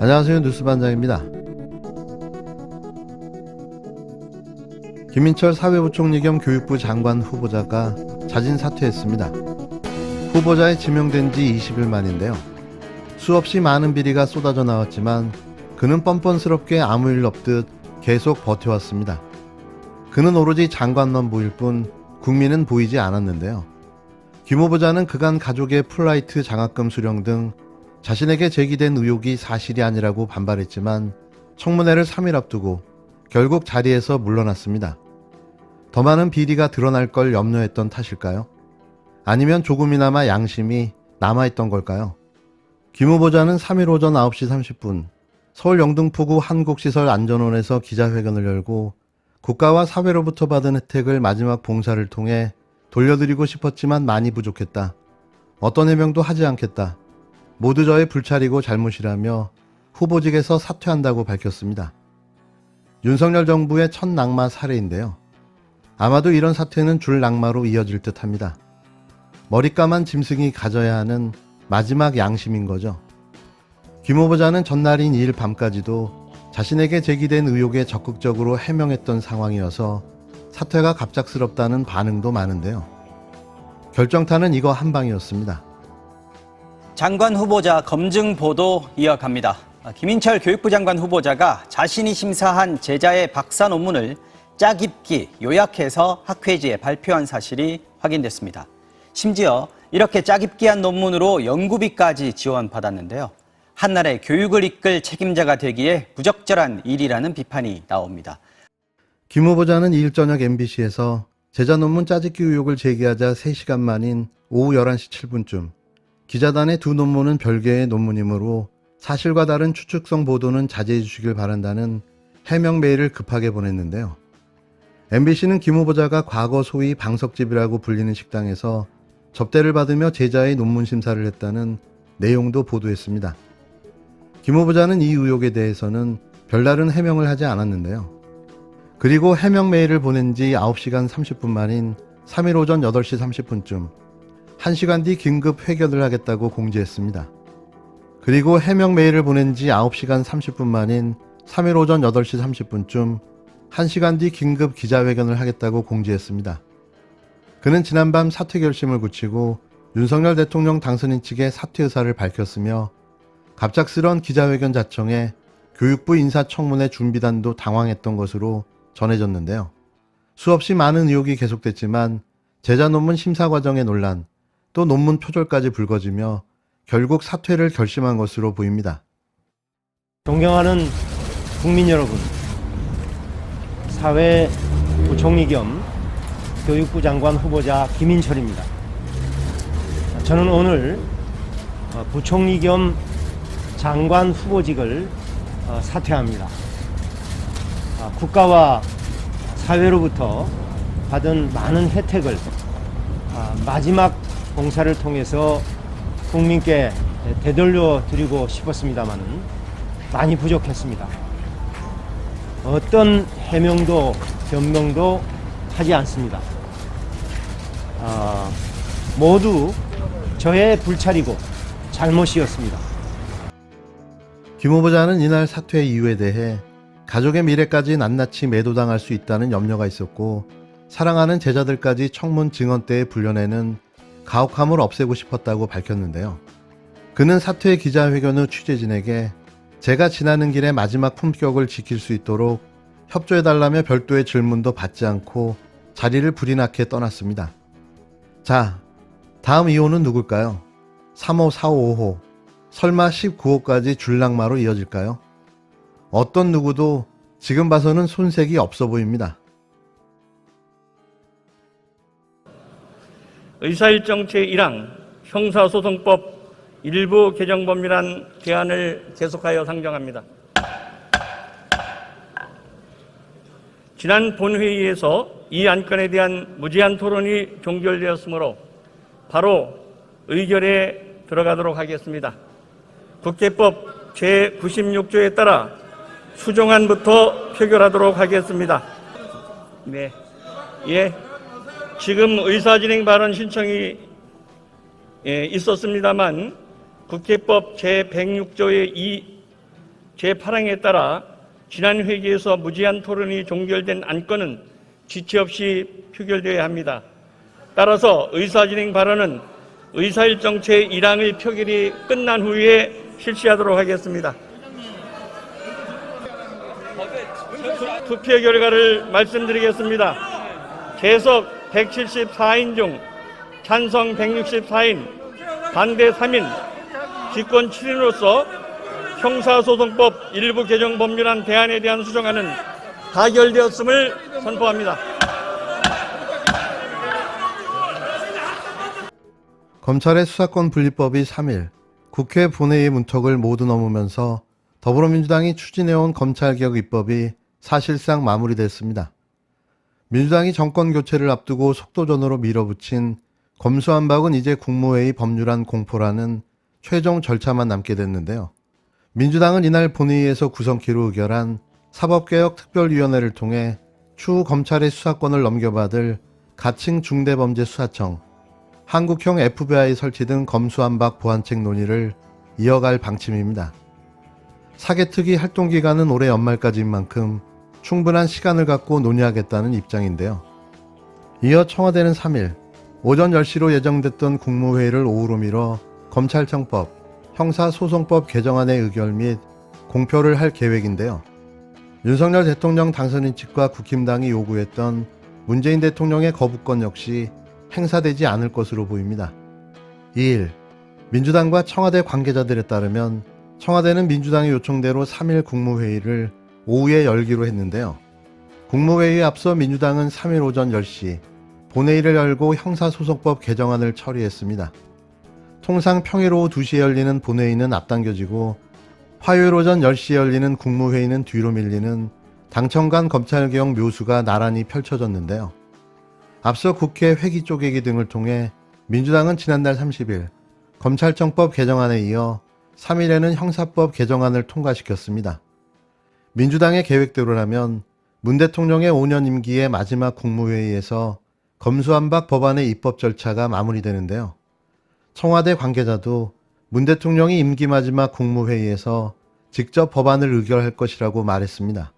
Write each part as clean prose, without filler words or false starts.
안녕하세요. 뉴스반장입니다. 김인철 사회부총리 겸 교육부 장관 후보자가 자진 사퇴했습니다. 후보자에 지명된 지 20일 만인데요. 수없이 많은 비리가 쏟아져 나왔지만 그는 뻔뻔스럽게 아무 일 없듯 계속 버텨왔습니다. 그는 오로지 장관만 보일 뿐 국민은 보이지 않았는데요. 김 후보자는 그간 가족의 플라이트 장학금 수령 등 자신에게 제기된 의혹이 사실이 아니라고 반발했지만 청문회를 3일 앞두고 결국 자리에서 물러났습니다. 더 많은 비리가 드러날 걸 염려했던 탓일까요? 아니면 조금이나마 양심이 남아있던 걸까요? 김 후보자는 3일 오전 9시 30분 서울 영등포구 한국시설안전원에서 기자회견을 열고 국가와 사회로부터 받은 혜택을 마지막 봉사를 통해 돌려드리고 싶었지만 많이 부족했다. 어떤 해명도 하지 않겠다. 모두 저의 불찰이고 잘못이라며 후보직에서 사퇴한다고 밝혔습니다. 윤석열 정부의 첫 낙마 사례인데요. 아마도 이런 사태는 줄 낙마로 이어질 듯합니다. 머리까만 짐승이 가져야 하는 마지막 양심인 거죠. 김 후보자는 전날인 2일 밤까지도 자신에게 제기된 의혹에 적극적으로 해명했던 상황이어서 사퇴가 갑작스럽다는 반응도 많은데요. 결정타는 이거 한 방이었습니다. 장관 후보자 검증 보도 이어갑니다. 김인철 교육부 장관 후보자가 자신이 심사한 제자의 박사 논문을 짜깁기, 요약해서 학회지에 발표한 사실이 확인됐습니다. 심지어 이렇게 짜깁기한 논문으로 연구비까지 지원받았는데요. 한나라의 교육을 이끌 책임자가 되기에 부적절한 일이라는 비판이 나옵니다. 김 후보자는 2일 저녁 MBC에서 제자 논문 짜깁기 의혹을 제기하자 3시간 만인 오후 11시 7분쯤 기자단의 두 논문은 별개의 논문이므로 사실과 다른 추측성 보도는 자제해 주시길 바란다는 해명 메일을 급하게 보냈는데요. MBC는 김 후보자가 과거 소위 방석집이라고 불리는 식당에서 접대를 받으며 제자의 논문 심사를 했다는 내용도 보도했습니다. 김 후보자는 이 의혹에 대해서는 별다른 해명을 하지 않았는데요. 그리고 해명 메일을 보낸 지 9시간 30분 만인 3일 오전 8시 30분쯤 1시간 뒤 긴급 회견을 하겠다고 공지했습니다. 그리고 해명 메일을 보낸 지 9시간 30분 만인 3일 오전 8시 30분쯤 1시간 뒤 긴급 기자회견을 하겠다고 공지했습니다. 그는 지난밤 사퇴 결심을 굳히고 윤석열 대통령 당선인 측에 사퇴 의사를 밝혔으며 갑작스런 기자회견 자청에 교육부 인사청문회 준비단도 당황했던 것으로 전해졌는데요. 수없이 많은 의혹이 계속됐지만 제자 논문 심사 과정의 논란, 또 논문 표절까지 불거지며 결국 사퇴를 결심한 것으로 보입니다. 존경하는 국민 여러분, 사회부총리 겸 교육부 장관 후보자 김인철입니다. 저는 오늘 부총리 겸 장관 후보직을 사퇴합니다. 국가와 사회로부터 받은 많은 혜택을 마지막 봉사를 통해서 국민께 되돌려 드리고 싶었습니다만 많이 부족했습니다. 어떤 해명도 변명도 하지 않습니다. 모두 저의 불찰이고 잘못이었습니다. 김 후보자는 이날 사퇴 이유에 대해 가족의 미래까지 낱낱이 매도당할 수 있다는 염려가 있었고 사랑하는 제자들까지 청문 증언대에 불려내는 가혹함을 없애고 싶었다고 밝혔는데요. 그는 사퇴 기자회견 후 취재진에게 제가 지나는 길에 마지막 품격을 지킬 수 있도록 협조해달라며 별도의 질문도 받지 않고 자리를 불이 나게 떠났습니다. 자, 다음 2호는 누굴까요? 3호, 4호, 5호, 설마 19호까지 줄낙마로 이어질까요? 어떤 누구도 지금 봐서는 손색이 없어 보입니다. 의사일정 제1항 형사소송법 일부 개정 법률안 개안을 계속하여 상정합니다. 지난 본회의에서 이 안건에 대한 무제한 토론이 종결되었으므로 바로 의결에 들어가도록 하겠습니다. 국회법 제96조에 따라 수정안부터 표결하도록 하겠습니다. 네. 예. 지금 의사진행 발언 신청이 있었습니다만 국회법 제106조의 제8항에 따라 지난 회기에서 무제한 토론이 종결된 안건은 지체 없이 표결되어야 합니다. 따라서 의사진행 발언은 의사일정 제1항의 표결이 끝난 후에 실시하도록 하겠습니다. 투표 결과를 말씀드리겠습니다. 계속 174인 중 찬성 164인, 반대 3인, 기권 7인으로서 형사소송법 일부 개정 법률안 대안에 대한 수정안은 가결되었음을 선포합니다. 검찰의 수사권 분리법이 3일 국회 본회의 문턱을 모두 넘으면서 더불어민주당이 추진해온 검찰개혁 입법이 사실상 마무리됐습니다. 민주당이 정권 교체를 앞두고 속도전으로 밀어붙인 검수완박은 이제 국무회의 법률안 공포라는 최종 절차만 남게 됐는데요. 민주당은 이날 본회의에서 구성키로 의결한 사법개혁특별위원회를 통해 추후 검찰의 수사권을 넘겨받을 가칭 중대범죄수사청, 한국형 FBI 설치 등 검수완박 보완책 논의를 이어갈 방침입니다. 사개특위 활동기간은 올해 연말까지인 만큼 충분한 시간을 갖고 논의하겠다는 입장인데요. 이어 청와대는 3일 오전 10시로 예정됐던 국무회의를 오후로 미뤄 검찰청법, 형사소송법 개정안의 의결 및 공표를 할 계획인데요. 윤석열 대통령 당선인 측과 국힘당이 요구했던 문재인 대통령의 거부권 역시 행사되지 않을 것으로 보입니다. 2일 민주당과 청와대 관계자들에 따르면 청와대는 민주당의 요청대로 3일 국무회의를 오후에 열기로 했는데요. 국무회의에 앞서 민주당은 3일 오전 10시 본회의를 열고 형사소송법 개정안을 처리했습니다. 통상 평일 오후 2시에 열리는 본회의는 앞당겨지고 화요일 오전 10시에 열리는 국무회의는 뒤로 밀리는 당청 간 검찰개혁 묘수가 나란히 펼쳐졌는데요. 앞서 국회 회기 쪼개기 등을 통해 민주당은 지난달 30일 검찰청법 개정안에 이어 3일에는 형사법 개정안을 통과시켰습니다. 민주당의 계획대로라면 문 대통령의 5년 임기의 마지막 국무회의에서 검수완박 법안의 입법 절차가 마무리되는데요. 청와대 관계자도 문 대통령이 임기 마지막 국무회의에서 직접 법안을 의결할 것이라고 말했습니다.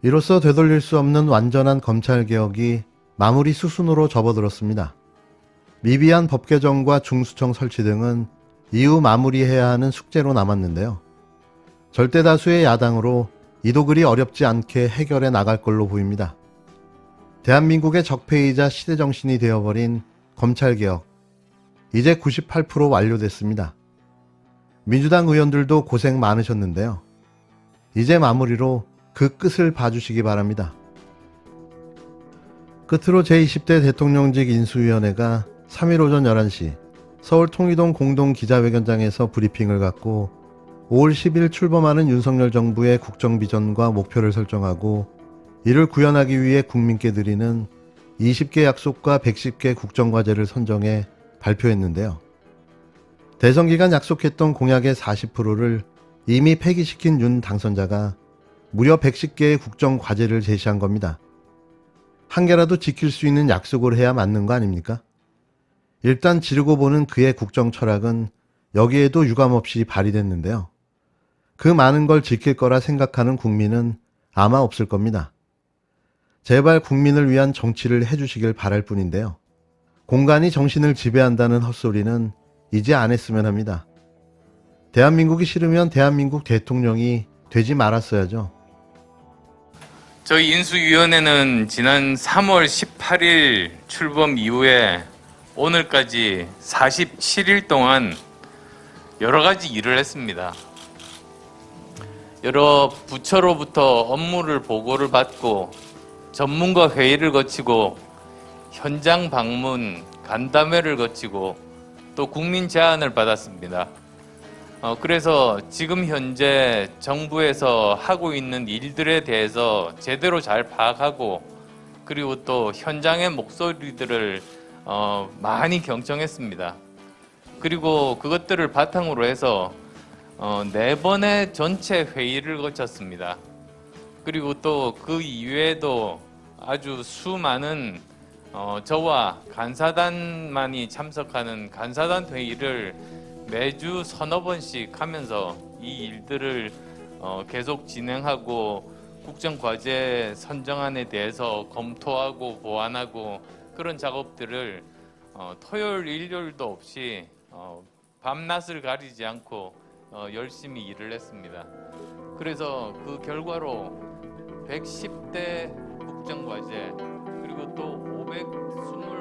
이로써 되돌릴 수 없는 완전한 검찰개혁이 마무리 수순으로 접어들었습니다. 미비한 법 개정과 중수청 설치 등은 이후 마무리해야 하는 숙제로 남았는데요. 절대 다수의 야당으로 이도 그리 어렵지 않게 해결해 나갈 걸로 보입니다. 대한민국의 적폐이자 시대정신이 되어버린 검찰개혁, 이제 98% 완료됐습니다. 민주당 의원들도 고생 많으셨는데요. 이제 마무리로 그 끝을 봐주시기 바랍니다. 끝으로 제20대 대통령직 인수위원회가 3일 오전 11시 서울 통이동 공동기자회견장에서 브리핑을 갖고 5월 10일 출범하는 윤석열 정부의 국정비전과 목표를 설정하고 이를 구현하기 위해 국민께 드리는 20개 약속과 110개 국정과제를 선정해 발표했는데요. 대선 기간 약속했던 공약의 40%를 이미 폐기시킨 윤 당선자가 무려 110개의 국정과제를 제시한 겁니다. 한 개라도 지킬 수 있는 약속을 해야 맞는 거 아닙니까? 일단 지르고 보는 그의 국정 철학은 여기에도 유감없이 발휘됐는데요. 그 많은 걸 지킬 거라 생각하는 국민은 아마 없을 겁니다. 제발 국민을 위한 정치를 해주시길 바랄 뿐인데요. 공간이 정신을 지배한다는 헛소리는 이제 안 했으면 합니다. 대한민국이 싫으면 대한민국 대통령이 되지 말았어야죠. 저희 인수위원회는 지난 3월 18일 출범 이후에 오늘까지 47일 동안 여러 가지 일을 했습니다. 여러 부처로부터 업무를 보고를 받고 전문가 회의를 거치고 현장 방문, 간담회를 거치고 또 국민 제안을 받았습니다. 그래서 지금 현재 정부에서 하고 있는 일들에 대해서 제대로 잘 파악하고 그리고 또 현장의 목소리들을 많이 경청했습니다. 그리고 그것들을 바탕으로 해서 4번의 전체 회의를 거쳤습니다. 그리고 또 그 이외에도 아주 수많은 저와 간사단만이 참석하는 간사단 회의를 매주 서너 번씩 하면서 이 일들을 계속 진행하고 국정과제 선정안에 대해서 검토하고 보완하고 그런 작업들을 토요일, 일요일도 없이 밤낮을 가리지 않고 열심히 일을 했습니다. 그래서 그 결과로 110대 국정과제 그리고 또 520